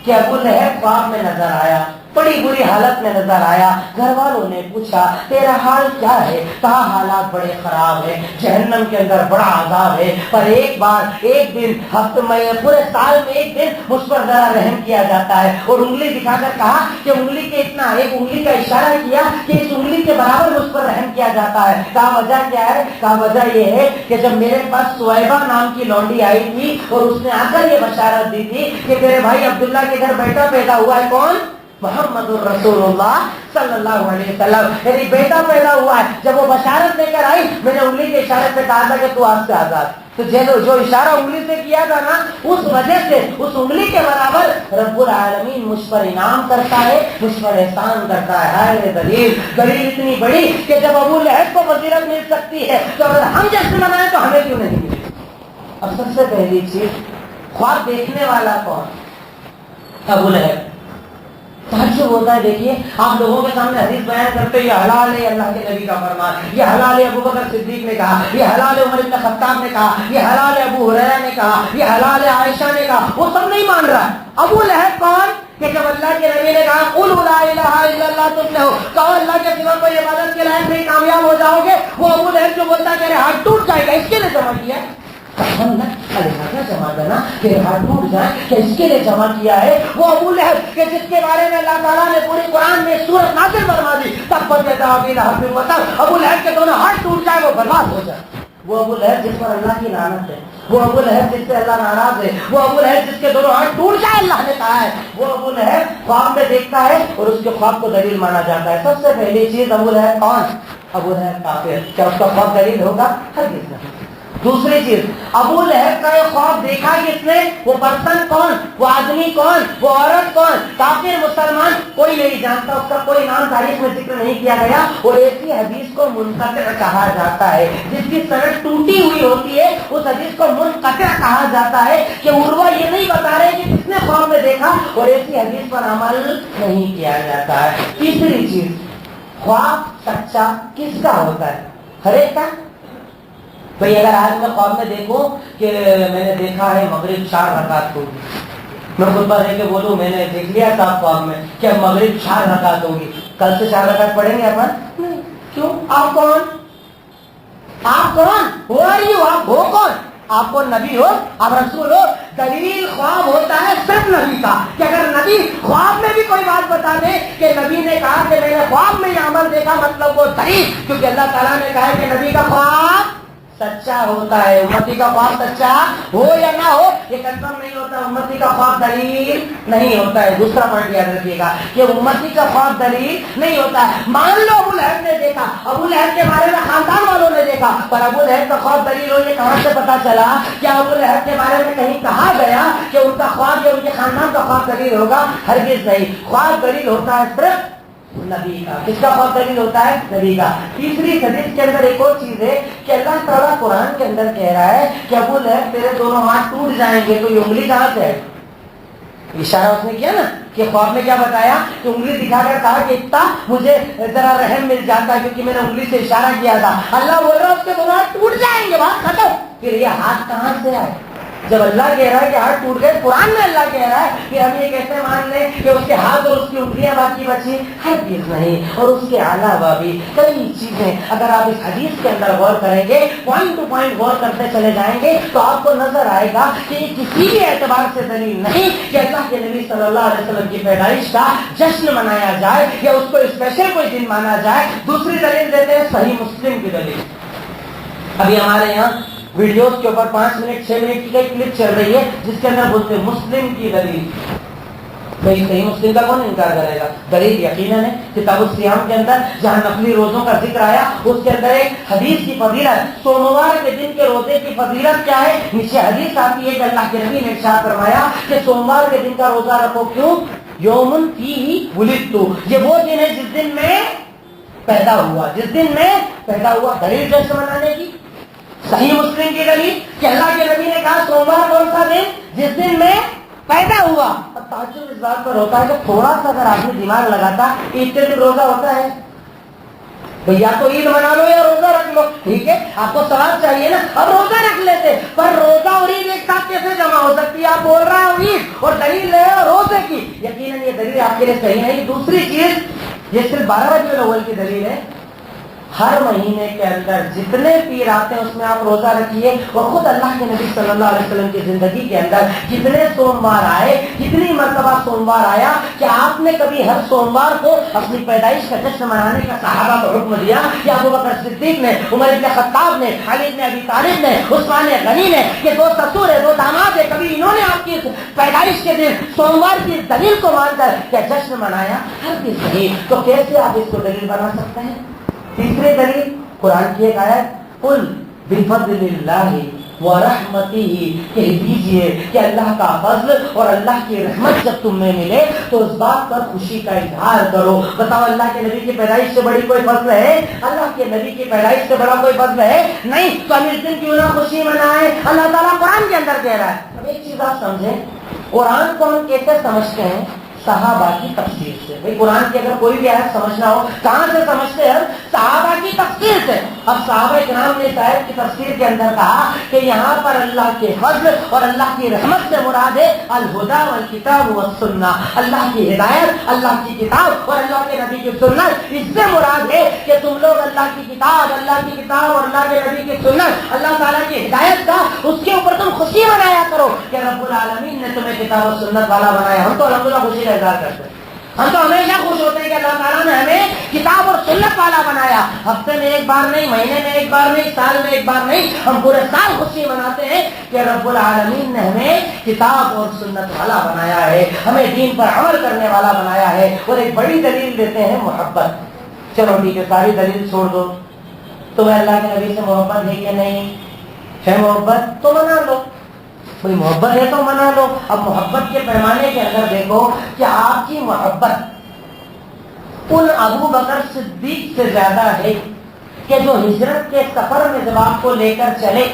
کہ ابو لہب خواب میں نظر آیا، بڑی بری حالت میں نظر آیا. گھر والوں نے پوچھا تیرا حال کیا ہے؟ کہا حالات بڑے خراب ہیں، جہنم کے اندر بڑا عذاب ہے، پر ایک دن ہفتے میں پورے سال میں ایک دن مجھ پر ذرا رحم کیا جاتا ہے. اور انگلی دکھا کر کہا کہ انگلی کے اتنا، ایک انگلی کا اشارہ کیا کہ اس انگلی کے برابر مجھ پر رحم کیا جاتا ہے. کہا وجہ کیا ہے؟ کہا وجہ یہ ہے کہ جب میرے پاس سویبہ نام کی لونڈی آئی تھی اور اس نے آ کر یہ بشارت دی تھی کہ تیرے بھائی عبداللہ کے گھر بیٹا پیدا ہوا ہے. کون؟ محمد الرسول اللہ صلی اللہ علیہ وسلم، میری بیٹا پیدا ہوا ہے. جب وہ بشارت لے کر آئی میں نے انگلی کے اشارے سے کہا تھا کہ تو آج سے آزاد. تو جو اشارہ انگلی سے کیا تھا نا، اس وجہ سے اس انگلی کے برابر رب العالمین مجھ پر انعام کرتا ہے، مجھ پر احسان کرتا ہے. ہائے دلیل اتنی بڑی کہ جب ابو لہب کو فضیلت مل سکتی ہے تو اگر ہم جشن منائیں تو ہمیں کیوں نہیں ملے؟ اب سب سے پہلی چیز، خواب دیکھنے والا کون؟ ابو لہب. تعجب ہوتا ہے. دیکھیے آپ لوگوں کے سامنے حدیث بیان کرتے یہ حلال ہے اللہ کے نبی کا فرمان، یہ حلال ہے ابو بکر صدیق نے کہا، یہ حلال ہے عمر بن خطاب نے کہا، یہ حلال ہے ابو ہریرہ نے کہا، یہ حلال ہے عائشہ نے کہا. وہ سب نہیں مان رہا ہے. ابو لہب کون؟ کہ جب اللہ کے نبی نے کہا قل لا الہ الا اللہ تفلحوا، کہا اللہ کے سوا کوئی عبادت کے لائق نہیں، کامیاب ہو جاؤ گے. وہ ابو لہب جو بولتا ہے میرے ہاتھ ٹوٹ جائے گا، اس کے لیے جمع کیا جمع کرنا کہ ہاتھ ٹوٹ جائے کہ اس کے لیے جمع کیا ہے. وہ ابو لہب کہ جس کے بارے میں اللہ تعالیٰ نے پوری قرآن میں سورت نازل فرما دی، تب ابو لہب کے دونوں ہاتھ ٹوٹ جائے، وہ برباد ہو جائے. وہ ابو لہب جس پر اللہ کی لعنت ہے، وہ ابو لہب جس سے اللہ ناراض ہے، وہ ابو لہب جس کے دونوں ہاتھ ٹوٹ جائے اللہ نے کہا ہے، وہ ابو لہب خواب میں دیکھتا ہے اور اس کے خواب کو دلیل مانا جاتا ہے۔ سب سے پہلی چیز ابو لہب کون؟ ابو لہب کافر، کیا اس کا خواب دلیل ہوگا؟ ہرگز نہیں۔ دوسری چیز، ابو لہب کا یہ خواب دیکھا کس نے؟ وہ پرسن کون، وہ آدمی کون، وہ عورت کون؟ کافر مسلمان کوئی نہیں جانتا، اس کا کوئی نام تاریخ میں ذکر نہیں کیا گیا، اور ایسی حدیث کو منقطع کہا جاتا ہے جس کی سند ٹوٹی ہوئی ہوتی ہے، اس حدیث کو منقطع کہا جاتا ہے کہ عروہ یہ نہیں بتا رہے کہ کس نے خواب میں دیکھا، اور ایسی حدیث پر عمل نہیں کیا جاتا ہے۔ تیسری چیز، خواب سچا کس کا ہوتا ہے؟ ہر ایک کا۔ بھئی اگر آج میں خواب میں دیکھوں کہ میں نے دیکھا ہے مغرب 4 رکعت ہوگی، میں خطبہ دے کے بولوں میں نے دیکھ لیا تھا خواب میں کہ مغرب 4 رکعت ہوگی، کل سے 4 رکعت پڑھیں گے اپن؟ نہیں۔ کیوں؟ آپ کون؟ آپ کون؟ ہو رہی ہو؟ آپ ہو کون؟ آپ کو نبی ہو، آپ رسول ہو؟ دلیل خواب ہوتا ہے صرف نبی کا، کہ اگر نبی خواب میں بھی کوئی بات بتا دے کہ نبی نے کہا کہ میں نے خواب میں یہ عمل دیکھا، مطلب وہ دلیل، کیونکہ اللہ تعالیٰ نے کہا کہ نبی کا خواب سچا ہوتا ہے۔ امتی کا خواب سچا ہو یا نہ ہو یہ کنفرم نہیں ہوتا، امتی کا خواب دلیل نہیں ہوتا ہے۔ دوسرا پوائنٹ یاد رکھیے گا کہ امتی کا خواب دلیل نہیں ہوتا ہے۔ مان لو ابو لہب نے دیکھا، ابو لہب کے بارے میں خاندان والوں نے دیکھا، پر ابو لہب کا خواب دلیل ہو، یہ کہاں سے پتا چلا؟ کیا ابو لہب کے بارے میں کہیں کہا گیا کہ ان کا خواب یا ان کے خاندان کا خواب دلیل ہوگا؟ ہرگز نہیں۔ خواب دلیل ہوتا ہے صرف نبی کا۔ کس کا خواب دلیل ہوتا ہے؟ نبی کا۔ تیسری حدیث کے اندر ایک اور چیز ہے کہ اللہ تعالیٰ قرآن کے اندر کہہ رہا ہے کہ ابو لہب تیرے دونوں ہاتھ ٹوٹ جائیں گے، تو یہ انگلی کہاں سے ہے؟ اشارہ اس نے کیا نا کہ خواب میں کیا بتایا کہ انگلی دکھا کر کہا کہ اتنا مجھے ذرا رحم مل جاتا ہے کیونکہ میں نے انگلی سے اشارہ کیا تھا۔ اللہ بول رہا ہے اس کے دونوں ہاتھ ٹوٹ جائیں گے، بات ختم۔ پھر یہ ہاتھ کہاں سے آئے؟ جب اللہ کہہ رہا ہے کہ ہاتھ ٹوٹ گئے، قرآن میں اللہ کہہ رہا ہے کہ ہم یہ کیسے مان لیں کہ اس کے ہاتھ اور اس کی انگلیاں باقی بچی؟ ہرگز نہیں۔ اور اس کے علاوہ بھی کئی چیزیں اگر آپ اس حدیث کے اندر غور کریں گے، پوائنٹ ٹو پوائنٹ غور کرتے چلے جائیں گے، تو آپ کو نظر آئے گا کہ یہ کسی بھی اعتبار سے دلیل نہیں کہ اللہ کے نبی صلی اللہ علیہ وسلم کی پیدائش کا جشن منایا جائے یا اس کو اسپیشل کوئی دن مانا جائے۔ دوسری دلیل دیتے ہیں صحیح مسلم کی دلیل۔ ابھی ہمارے یہاں ویڈیوز کے اوپر 5 منٹ 6 منٹ کی ایک کلپ چل رہی ہے جس کے اندر بولتے ہیں مسلم کی دلیل۔ بھائی صحیح مسلم کا کون انکار کرے گا؟ دلیل یقیناً ہے کتاب الصیام کے اندر جہاں نفلی روزوں کا ذکر آیا، اس کے اندر ایک حدیث کی فضیلت، سوموار کے دن کے روزے کی فضیلت کیا ہے؟ نیچے حدیث آتی ہے کہ اللہ کے نبی نے ارشاد فرمایا کہ سوموار کے دن کا روزہ رکھو، کیوں؟ یومن فیہ ولدت، یہ وہ دن ہے جس دن میں پیدا ہوا، جس دن میں پیدا ہوا۔ دلیل جشن منانے کی صحیح مسلم کی دلیل کہ اللہ کے نبی نے کہا سوموار کون سا دن؟ جس دن میں پیدا ہوا۔ اب تعجب اس بات پر ہوتا ہے کہ تھوڑا سا اگر آپ نے دماغ لگاتا، عید کے دن روزہ ہوتا ہے، یا تو عید منا لو یا روزہ رکھ لو، ٹھیک ہے، آپ کو ثواب چاہیے نا، اب روزہ رکھ لیتے، پر روزہ اور عید ایک ساتھ کیسے جمع ہو سکتی ہے؟ آپ بول رہے ہو عید اور دلیل لے روزے کی، یقیناً یہ دلیل آپ کے لیے صحیح نہیں۔ دوسری چیز، یہ صرف 12 ربیع الاول کی دلیل ہے، ہر مہینے کے اندر جتنے پیر آتے ہیں اس میں آپ روزہ رکھیے، اور خود اللہ کے نبی صلی اللہ علیہ وسلم کی زندگی کے اندر جتنے سوموار آئے، کتنی مرتبہ سوموار آیا کہ آپ نے کبھی ہر سوموار کو اپنی پیدائش کا جشن منانے کا صحابہ کو حکم دیا کہ ابو بکر صدیق نے، عمر بن خطاب نے، علی بن ابی طالب نے، عثمان غنی نے، کہ 2 سسر ہے 2 داماد ہے، کبھی انہوں نے آپ کی پیدائش کے دن سوموار کی دلیل کو مان کر کیا جشن منایا؟ ہرگز نہیں۔ تو کیسے آپ اس کو دلیل بنا سکتے ہیں؟ تیسری دلیل قرآن کی ایک آیت، قل بفضل اللہ ورحمتہ، کہہ دیجئے کہ اللہ کا فضل اور اللہ کی رحمت جب تم میں ملے تو اس بات پر خوشی کا اظہار کرو۔ بتاؤ اللہ کے نبی کی پیدائش سے بڑی کوئی فضل ہے؟ اللہ کے نبی کی پیدائش سے بڑا کوئی فضل ہے؟ نہیں۔ تو ہم اس دن کیوں نہ خوشی منائیں؟ اللہ تعالیٰ قرآن کے اندر کہہ رہا ہے۔ اب ایک چیز آپ سمجھیں، قرآن کو ہم کیسے سمجھتے ہیں؟ صحابہ کی تفسیر سے۔ بھئی قرآن کی اگر کوئی بھی آیت سمجھنا ہو کہاں سے سمجھتے ہیں؟ صحابہ کی تفسیر سے۔ اب صحابہ کرام نے اس آیت کی تفسیر کے اندر کہا کہ یہاں پر اللہ کے فضل اور اللہ کی رحمت سے مراد ہے الہدی والکتاب والسنہ، اللہ کی ہدایت، اللہ کی کتاب اور اللہ کے نبی کی سنت۔ اس سے مراد ہے کہ تم لوگ اللہ کی کتاب اور اللہ کے نبی کی سنت، اللہ تعالیٰ کی ہدایت کا، اس کے اوپر تم خوشی منایا کرو کہ رب العالمین نے تمہیں کتاب و سنت والا بنایا۔ ہم تو الحمدللہ خوشی کا اظہار کرتے ہیں۔ ہم تو ہمیشہ خوش ہوتے ہیں کہ اللہ تعالیٰ نے ہمیں کتاب اور سنت والا بنایا. ہفتے میں ایک بار نہیں, مہینے میں ایک بار نہیں, سال میں ایک بار نہیں, ہم پورے سال خوشی مناتے ہیں کہ رب العالمین نے ہمیں کتاب اور سنت والا بنایا ہے, ہمیں دین پر عمل کرنے والا بنایا ہے. اور ایک بڑی دلیل دیتے ہیں محبت. چلو ٹھیک ہے, ساری دلیل چھوڑ دو, تمہیں اللہ کے نبی سے محبت ہے کہ نہیں ہے؟ محبت تو منا لو, کوئی محبت ہے تو منا لو. اب محبت کے پیمانے کے اندر دیکھو کہ آپ کی محبت ان ابو بکر صدیق سے زیادہ ہے کہ جو ہجرت کے سفر میں جب آپ کو لے کر چلے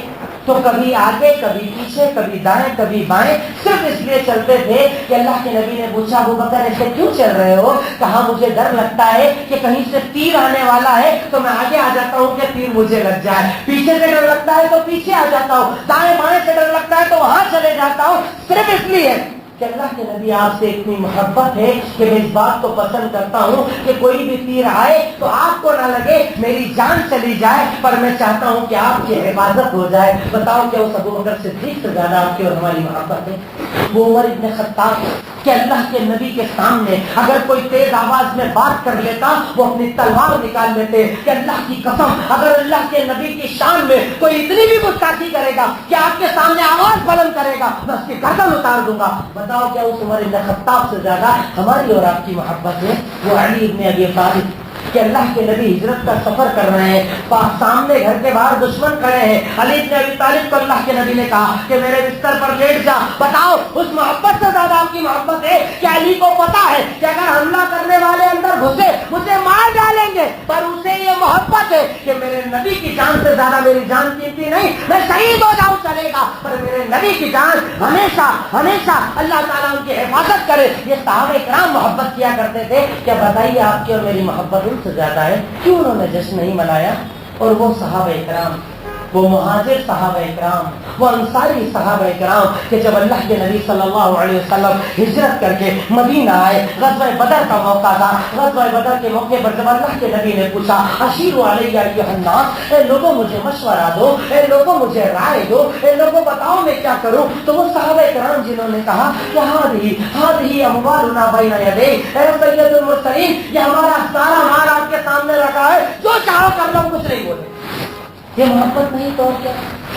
تو کبھی آگے, کبھی پیچھے, کبھی دائیں, کبھی بائیں, صرف اس لیے چلتے تھے کہ اللہ کے نبی نے پوچھا ابو بکر ایسے کیوں چل رہے ہو؟ کہا مجھے ڈر لگتا ہے کہ کہیں سے تیر آنے والا ہے تو میں آگے آ جاتا ہوں کہ تیر مجھے لگ جائے, پیچھے سے ڈر لگتا ہے تو پیچھے آ جاتا ہوں, دائیں بائیں سے ڈر لگتا ہے تو وہاں چلے جاتا ہوں, صرف اس لیے کہ اللہ کے نبی آپ سے اتنی محبت ہے کہ میں اس بات کو پسند کرتا ہوں کہ کوئی بھی تیر آئے تو آپ کو نہ لگے میری جان چلی جائے, پر میں چاہتا ہوں کہ آپ کی حفاظت ہو جائے. بتاؤ کہ اس ابو بکر صدیق سے زیادہ آپ کی اور ہماری محبت ہے. وہ عمر ابن خطاب کہ اللہ کے نبی کے سامنے اگر کوئی تیز آواز میں بات کر لیتا وہ اپنی تلوار نکال لیتے کہ اللہ کی قسم اگر اللہ کے نبی کی شان میں کوئی اتنی بھی گستاخی کرے گا کہ آپ کے سامنے آواز بلند کرے گا میں اس کی گردن اتار دوں گا. بتاؤ کیا اس عمر ابن خطاب سے زیادہ ہماری اور آپ کی محبت ہے؟ وہ علی ابن ابی طالب کہ اللہ کے نبی ہجرت کا سفر کر رہے ہیں, سامنے گھر کے باہر دشمن کھڑے ہیں. علی ابن ابی طالب کو اللہ کے نبی نے کہا کہ میرے بستر پر لیٹ جا. بتاؤ اس محبت سے زیادہ آپ کی محبت ہے کہ علی کو پتا ہے کہ اگر حملہ کرنے والے اندر گھسے مجھے مار ڈالیں گے, پر اسے یہ محبت ہے کہ میرے نبی کی جان سے زیادہ میری جان قیمتی نہیں, میں شہید ہو جاؤں چلے گا, پر میرے نبی کی جان ہمیشہ ہمیشہ اللہ تعالیٰ ان کی حفاظت کرے. یہ صحابہ کرام محبت کیا کرتے تھے. کیا بتائیے آپ کی اور میری محبت ان سے زیادہ ہے؟ کیوں انہوں نے جشن نہیں منایا؟ اور وہ صحابہ کرام, وہ مہاجر صحابہ کرام, وہ انصاری صحابہ کرام کہ جب اللہ کے نبی صلی اللہ علیہ وسلم ہجرت کر کے مدینہ آئے, غزوہ بدر کا موقع تھا. غزوہ بدر کے موقع پر جب اللہ کے نبی نے پوچھا اشیروا علیہ ایھا الناس, اے لوگوں مجھے مشورہ دو, اے لوگوں مجھے رائے دو, اے لوگوں بتاؤ میں کیا کروں, تو وہ صحابہ کرام جنہوں نے کہا کہ ہذه اموالنا بین یدیک, اے سید المرسلین یہ ہمارا سارا مال آپ کے سامنے رکھا ہے, جو چاہو کر لو, کچھ نہیں بولے. یہ محبت نہیں تو کیا؟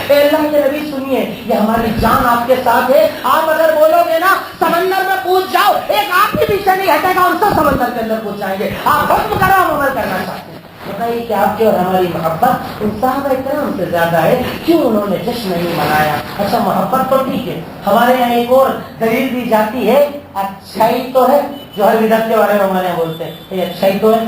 اے اللہ کے نبی سنیے, یہ ہماری جان آپ کے ساتھ ہے. آپ اگر بولو گے نا سمندر میں کود جاؤ, ایک آپ کے پیچھے نہیں ہٹے گا, ان سب سمندر کے اندر کود جائیں گے. آپ حکم کرو, ہم عمل کرنا چاہتے ہیں. بتائیے کہ آپ کی اور ہماری محبت ان صحابہ کرام سے زیادہ ہے, کیوں انہوں نے جشن نہیں منایا؟ اچھا محبت تو ٹھیک ہے, ہمارے یہاں ایک اور دلیل دی جاتی ہے, اچھائی تو ہے, جو ہر بدعت کے بارے میں ہمارے یہاں بولتے ہیں یہ اچھائی تو ہے,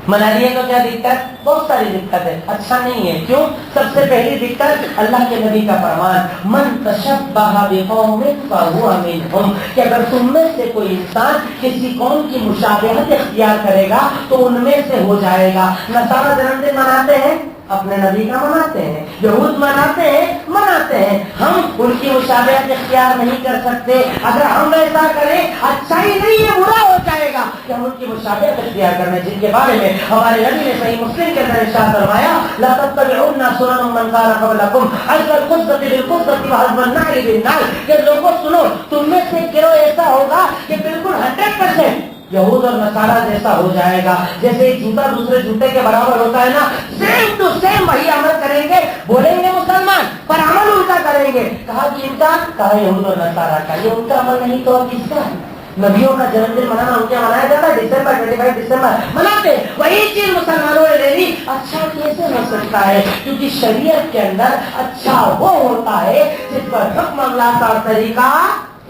منا لیے تو کیا دقت؟ بہت ساری دقت ہے, اچھا نہیں ہے. کیوں؟ سب سے پہلی دقت اللہ کے نبی کا فرمان من تشبہ بقوم فہو منہم, کہ اگر تم میں سے کوئی انسان کسی قوم کی مشابہت اختیار کرے گا تو ان میں سے ہو جائے گا. نصارہ جنم دن مناتے ہیں, اپنے نبی کا مناتے ہیں, یہود مناتے ہیں, ہم ان کی مشابہت اختیار نہیں کر سکتے. اگر ہم ایسا کریں اچھا ہی نہیں ہے, برا ہو جائے گا کہ ہم ان کی مشابہت اختیار کریں, جن کے بارے میں ہمارے نبی نے صحیح مسلم کے اندر ارشاد فرمایا لا تتبعون سنن من كان قبلكم حذو القذة بالقذة وحذو النعل بالنعل, کہ لوگوں سنو تم میں سے گروہ ایسا ہوگا کہ بالکل 100% یہود اور نصارہ جیسا ہو جائے گا. جیسے ایک جوتا دوسرے جوتے کے برابر ہوتا ہے نا, سیم ٹو سیم وہی عمل کریں گے, بولیں گے مسلمان پر عمل الٹا کریں گے. کہا کہ ان کا, کہا یہود اور نصارہ کا, یہ ان کا عمل نہیں تو اور کس کا ہے؟ نبیوں کا جنم دن منانا ان کے منایا جاتا ہے دسمبر 25 دسمبر مناتے, وہی چیز مسلمانوں نے لے لی. اچھا کیسے ہو سکتا ہے؟ کیونکہ شریعت کے اندر اچھا وہ ہوتا ہے جس پر حکم اللہ کا طریقہ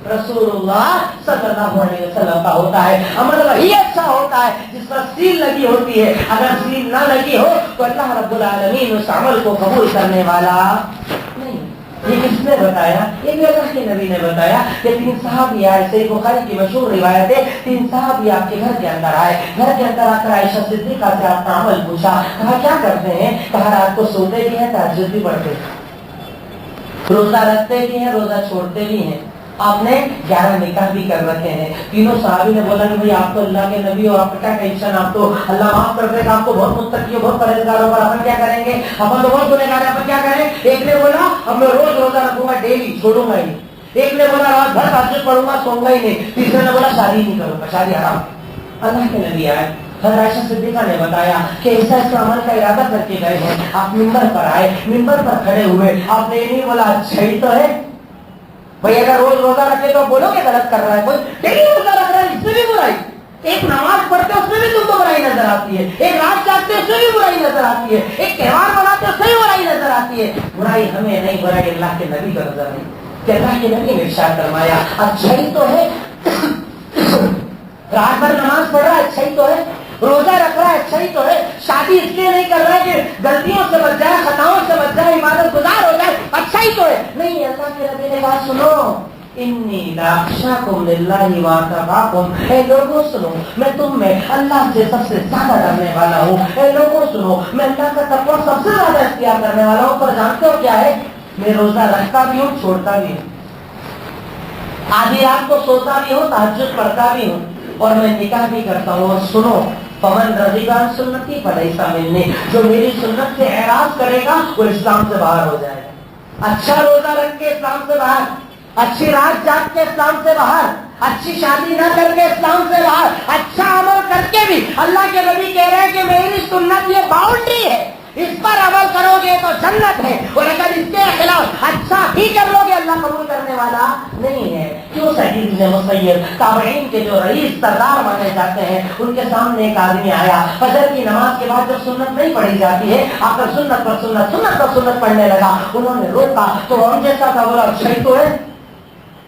رسول اللہ صلی اللہ علیہ وسلم کا ہوتا ہے. عمل وہی اچھا ہوتا ہے جس پر سیل لگی ہوتی ہے. اگر سیل نہ لگی ہو تو اللہ رب العالمین اس عمل کو قبول کرنے والا نہیں. یہ کس نے بتایا؟ یہ بھی اللہ کے نبی نے بتایا کہ 3 صحابی آئے, صحیح بخاری کی مشہور روایت ہے, 3 صحابی آپ کے گھر کے اندر آئے. گھر کے اندر آ کر عائشہ صدیقہ سے آپ کا عمل پوچھا. کہا کیا کرتے ہیں؟ کہا رات کو سوتے بھی ہیں, تہجد بھی پڑھتے ہیں, روزہ رکھتے بھی ہیں, روزہ چھوڑتے بھی ہیں. آپ نے 11 نکاح بھی کر رکھے ہیں. تینوں صحابی نے بولا کہ بھائی آپ تو اللہ کے نبی ہو, آپ کا کیا ٹینشن, آپ تو اللہ معاف کر دے گا, آپ کو بہت متقی ہو, بہت پرہیزگار ہو, پر اپن کیا کریں گے, اپن تو بہت گنہگار ہیں, اپن کیا کریں؟ ایک نے بولا اب میں روز روزہ رکھوں گا, ڈیلی چھوڑوں گا ہی. ایک نے بولا رات بھر تہجد پڑھوں گا سوؤں گا ہی نہیں، تیسرے نے بولا شادی نہیں کروں گا، شادی حرام ہے۔ اللہ کے نبی آئے، حضرت عائشہ صدیقہ نے بتایا کہ ایسا ایسا عمل کا ارادہ کر کے گئے ہیں، آپ ممبر پر آئے، ممبر پر کھڑے ہوئے، آپ نے یہ نہیں بولا اچھا ہی تو ہے بھائی، اگر روز روزہ رکھے تو بولو کہ غلط کر رہا ہے، کوئی ڈیلی روزہ رکھ رہا ہے اس میں بھی برائی، ایک نماز پڑھتے اس میں بھی تم کو برائی نظر آتی ہے، ایک رات جاگتے اس میں بھی برائی نظر آتی ہے، ایک تہوار مناتے اس میں بھی برائی نظر آتی ہے۔ برائی ہمیں نہیں، برائی اللہ کے نبی کا نظر نہیں، کہ اللہ کے نبی نے ارشاد فرمایا اچھا ہی تو ہے، رات بھر نماز پڑھ رہا ہے اچھا ہی تو ہے، روزہ رکھ رہا ہے اچھا ہی تو ہے، شادی اس لیے نہیں کر رہا ہے کہ غلطیوں سے بچ جائے، خطاؤں سے بچ جائے، عبادت گزار ہو جائے، اچھا ہی تو ہے، نہیں۔ اللہ کے نبی نے کہا سنو انی لاخشاکم للہ واتقاکم، اے لوگوں سنو میں تم میں اللہ سے سب سے زیادہ ڈرنے والا ہوں، اے لوگوں سنو میں اللہ کا تقویٰ سب سے زیادہ اختیار کرنے والا ہوں۔ پر جانتے ہو کیا ہے، میں روزہ رکھتا بھی ہوں چھوڑتا بھی ہوں، آدھی رات کو سوتا بھی ہوں، تہجد پڑھتا بھی ہوں، اور میں نکاح بھی کرتا ہوں۔ اور سنو فمن رضی عن سنتی فلیس منی، جو میری سنت سے اعراض کرے گا وہ اسلام سے باہر ہو جائے گا۔ اچھا روزہ رکھ کے اسلام سے باہر، اچھی رات جاگ کے اسلام سے باہر، اچھی شادی نہ کر کے اسلام سے باہر، اچھا عمل کر کے بھی اللہ کے نبی کہہ رہے ہیں کہ میری سنت یہ باؤنڈری ہے، اس پر عمل کرو گے تو جنت ہے، اور اگر اس کے خلاف اچھا بھی کر لو گے اللہ قبول کرنے والا نہیں ہے۔ کیوں سعید بن مسیب تابعین کے جو رئیس سردار مانے جاتے ہیں، ان کے سامنے ایک آدمی آیا فجر کی نماز کے بعد جب سنت نہیں پڑھی جاتی ہے، آ کر سنت پر سنت سنت پر سنت پڑھنے لگا، انہوں نے روکا تو ہم جیسا تھا بولا اچھا ہی تو ہے،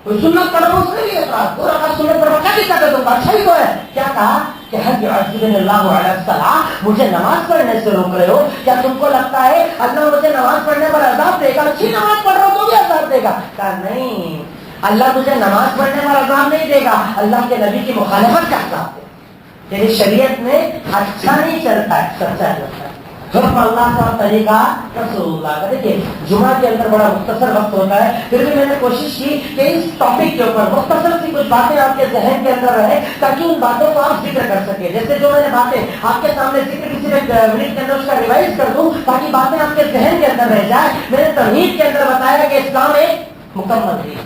کوئی سنت پڑھو اس میں بھی اعتراض، پورا کا سنت پڑھو کیا دقت ہے تم کو، اچھا ہی تو ہے۔ کیا کہا کہ حج عزیز اللہ علیہ السلام مجھے نماز پڑھنے سے روک رہے ہو، کیا تم کو لگتا ہے اللہ مجھے نماز پڑھنے پر عذاب دے گا، اچھی نماز پڑھ رہا ہوں تو بھی عذاب دے گا؟ کہا نہیں، اللہ تجھے نماز پڑھنے پر عذاب نہیں دے گا، اللہ کے نبی کی مخالفت کا عذاب دے گا۔ یعنی شریعت میں اچھا نہیں چلتا ہے، سچا چلتا ہے۔ حکم اللہ کا طریقہ رسول اللہ کا۔ دیکھیے جمعہ کے اندر بڑا مختصر وقت ہوتا ہے، پھر بھی میں نے کوشش کی کہ اس ٹاپک کے اوپر مختصر سی کچھ باتیں آپ کے ذہن کے اندر رہے تاکہ ان باتوں کو آپ ذکر کر سکیں۔ جیسے جو میں نے باتیں آپ کے سامنے ذکر کسی ایک منٹ کے اندر اس کا ریوائز کر دوں تاکہ باتیں آپ کے ذہن کے اندر رہ جائے۔ میں نے تمہید کے اندر بتایا کہ اسلام ایک مکمل ہے،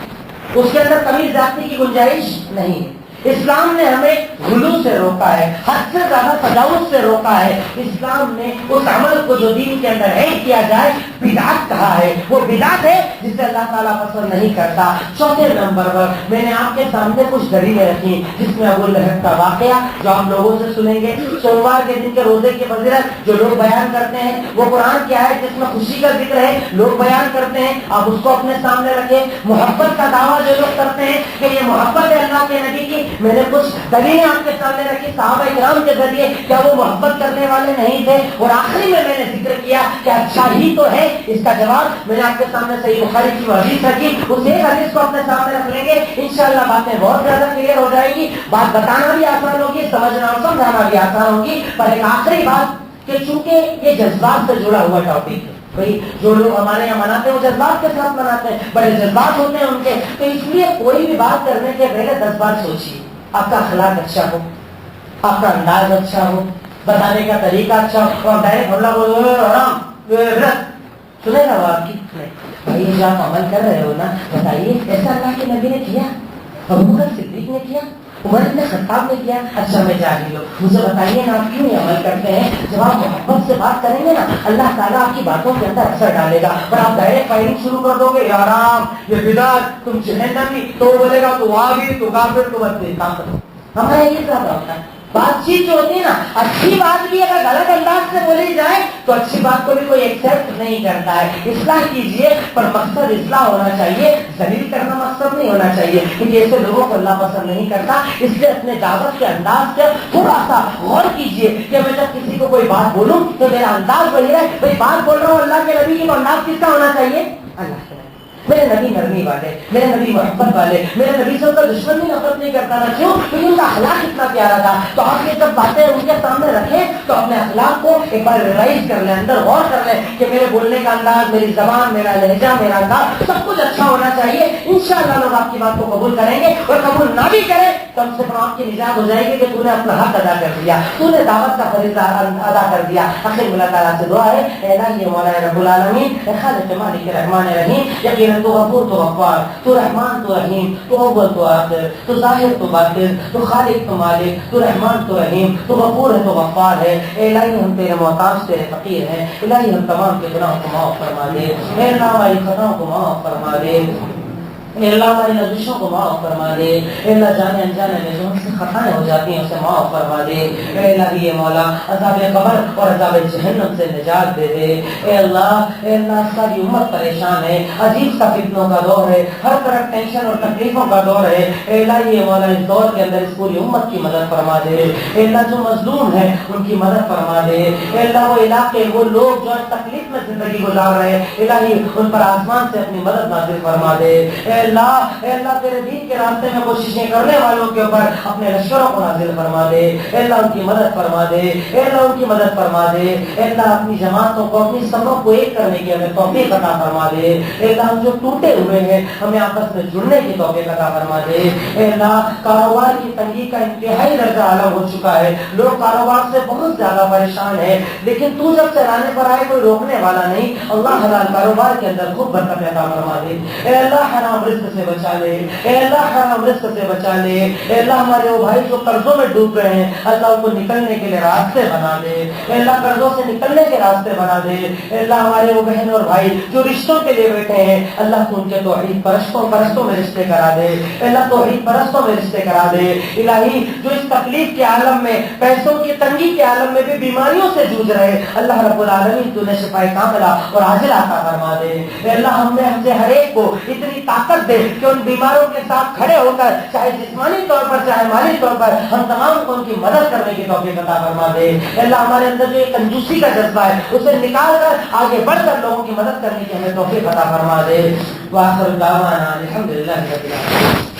اس کے اندر کمی زیادتی کی گنجائش نہیں ہے۔ اسلام نے ہمیں غلو سے روکا ہے، حد سے زیادہ تجاوز سے روکا ہے۔ اسلام نے اس عمل کو جو دین کے اندر ایڈ کیا جائے بدعت کہا ہے، وہ بدعت ہے جسے اللہ تعالیٰ پسند نہیں کرتا۔ چوتھے نمبر پر میں نے آپ کے سامنے کچھ دلیلیں رکھی جس میں ابو لہب کا واقعہ جو آپ لوگوں سے سنیں گے، سوموار کے دن کے روزے کی فضیلت جو لوگ بیان کرتے ہیں، وہ قرآن کیا ہے جس میں خوشی کا ذکر ہے لوگ بیان کرتے ہیں، آپ اس کو اپنے سامنے رکھیں۔ محبت کا دعویٰ جو لوگ کرتے ہیں کہ یہ محبت ہے اللہ کے نبی کی، میں نے کچھ دلیلیں آپ کے سامنے رکھی صحابہ کرام کے ذریعے، کیا وہ محبت کرنے والے نہیں تھے؟ اور آخری میں نے ذکر کیا کہ اچھا ہی تو ہے، اس کا جواب میں نے آپ کے سامنے صحیح بخاری کی حدیث رکھی، اس ایک حدیث کو اپنے سامنے رکھ لیں گے، انشاءاللہ باتیں بہت زیادہ کلیئر ہو جائے گی، بات بتانا بھی آسان ہوگی، سمجھنا اور سمجھانا بھی آسان ہوگی۔ پر ایک آخری بات کہ چونکہ یہ جذبات سے جڑا ہوا ٹاپک ہے، بھائی جو لوگ ہمارے یہاں مناتے ہیں وہ جذبات کے ساتھ مناتے ہیں، بڑے جذبات ہوتے ہیں ان کے، تو اس لیے کوئی بھی بات کرنے کے پہلے 10 بات سوچیے۔ آپ کا اخلاق اچھا ہو، آپ کا انداز اچھا ہو، بتانے کا طریقہ اچھا ہو، اور ڈائریکٹ حملہ سنے گا وہ آپ کی بھائی جو آپ عمل کر رہے ہو نا، بتائیے ایسا اللہ کے نبی نے کیا، ابو بکر صدیق نے کیا، عمر بن خطاب نے کیا؟ اچھا میں جاہل ہوں، مجھے بتائیے نا آپ کیوں یہ عمل کرتے ہیں؟ جب آپ محبت سے بات کریں گے نا اللہ تعالیٰ آپ کی باتوں کے اندر اثر ڈالے گا، اور آپ ڈائریکٹ فائرنگ شروع کر دو گے، یا رام یہ بدعت، تم جہنمی، تو بولے گا تو آگے تو کافر تو بدترین کام کرو۔ ہمارا یہ زیادہ ہوتا ہے، بات چیت جو ہوتی ہے نا، اچھی بات بھی اگر غلط انداز سے بولی جائے تو اچھی بات کو بھی کوئی ایکسپٹ نہیں کرتا ہے۔ اصلاح کیجئے پر مقصد اصلاح ہونا چاہیے، ذلیل کرنا مقصد نہیں ہونا چاہیے، کیونکہ ایسے لوگوں کو اللہ پسند نہیں کرتا۔ اس لیے اپنے دعوت کے انداز سے تھوڑا سا غور کیجئے کہ میں جب کسی کو کوئی بات بولوں تو میرا انداز وہی رہے، بھائی بات بول رہا ہوں اللہ کے نبی کی، تو انداز کس کا ہونا چاہیے؟ اللہ کے نبی۔ میرے نبی نرمی والے، میرے نبی محبت والے، میرے نبی سے ان کا دشمن بھی نفرت نہیں کرتا تھا، کیوں؟ کیونکہ ان کا اخلاق اتنا پیارا تھا۔ تو آپ یہ جب باتیں ان کے سامنے رکھیں تو اپنے اخلاق کو ایک بار ریوائز کر لیں، اندر غور کر لیں کہ میرے بولنے کا انداز، میری زبان، میرا لہجہ، میرا انداز سب کچھ اچھا ہونا چاہیے۔ انشاءاللہ لوگ آپ کی بات کو قبول کریں گے، اور قبول نہ بھی کریں کم سے کم آپ کی نجات ہو جائے گی کہ تو نے اپنا حق ادا کر دیا, تو نے دعوت کا فریضہ ادا کر دیا. آخر اللہ تعالیٰ سے دعا ہے, اے الہی مولا رب العالمین, اے خالق مالک رحمان رحیم, یقیناً تو غفور تو غفار, تو رحمان تو رحیم, تو اول تو آخر, تو ظاہر تو باطن, تو خالق تو مالک, تو رحمان تو رحیم, تو غفور ہے تو غفار ہے. اے الہی ہم تیرے محتاج تیرے فقیر ہیں. الہی ہم تمام کے گناہوں کو معاف فرما دے. اے اللہ ہماری خطاؤں کو معاف فرما دے. اے اللہ ہماری لغزشوں کو معاف فرما دے. اے اللہ جانے انجانے میں جو ہم سے خطائیں ہو جاتی ہیں اسے معاف فرما دے. اے الہی مولا عذاب قبر اور عذاب جہنم سے نجات دے دے. اے اللہ ساری امت پریشان ہے, عجیب سا فتنوں کا دور ہے, ہر طرف ٹینشن اور تکلیفوں کا دور ہے. اے الہی مولا اس دور کے اندر اس پوری امت کی مدد فرما دے. اے اللہ جو مظلوم ہے ان کی مدد فرما دے. اے اللہ وہ علاقے وہ لوگ جو تکلیف میں زندگی گزار رہے ہیں الہی ان پر آسمان سے اپنی مدد نازل فرما دے. اے اللہ تیرے دین کے راستے میں کوششیں کرنے والوں کے اوپر اپنے لشکروں کو نازل فرما دے. اے اللہ ان کی مدد فرما دے. اے اللہ ان کی مدد فرما دے. اے اللہ اپنی جماعتوں کو اپنی سبوں کو ایک کرنے کی ہمیں توفیق عطا فرما دے. اے اللہ ہم جو ٹوٹے ہوئے ہیں ہمیں آپس میں جڑنے کی توفیق عطا فرما دے. اے اللہ کاروبار کی تنگی کا انتہائی درجہ عالم ہو چکا ہے, لوگ کاروبار سے بہت زیادہ پریشان ہیں, لیکن تو جب چلانے پر آئے کوئی روکنے والا نہیں. اللہ حلال کاروبار کے اندر خوب برکت عطا فرما دے. اے اللہ حرام رزق سے بچا لے. اے اللہ حرام رزق سے بچا لے. اے اللہ ہمارے وہ بھائی جو قرضوں میں ڈوب گئے ہیں اللہ ان کو نکلنے کے لیے راستے بنا دے. اے اللہ قرضوں سے نکلنے کے راستے بنا دے. اے اللہ ہمارے وہ بہن اور بھائی جو رشتوں کے لیے بیٹھے ہیں اللہ کو ان کے توحید پرستوں میں رشتے کرا دے. اے اللہ توحید پرستوں میں رشتے کرا دے. الہی جو اس تکلیف کے عالم میں پیسوں کی تنگی کے عالم میں بھی بیماریوں سے جوجھ رہے اللہ رب العالمین تو نے شفا کاملہ اور عاجلہ عطا فرما دے. اے اللہ ہم سے ہر ایک کو اتنی طاقت دے کہ ان بیماروں کے ساتھ کھڑے ہو کر چاہے جسمانی طور پر چاہے مالی طور پر ہم تمام کو ان کی مدد کرنے کی توفیق عطا فرما دے. اے اللہ ہمارے اندر جو یہ کنجوسی کا جذبہ ہے اسے نکال کر آگے بڑھ کر لوگوں کی مدد کرنے کی ہمیں توفیق عطا فرما دے. وآخر دعوانا الحمدللہ رب العالمین.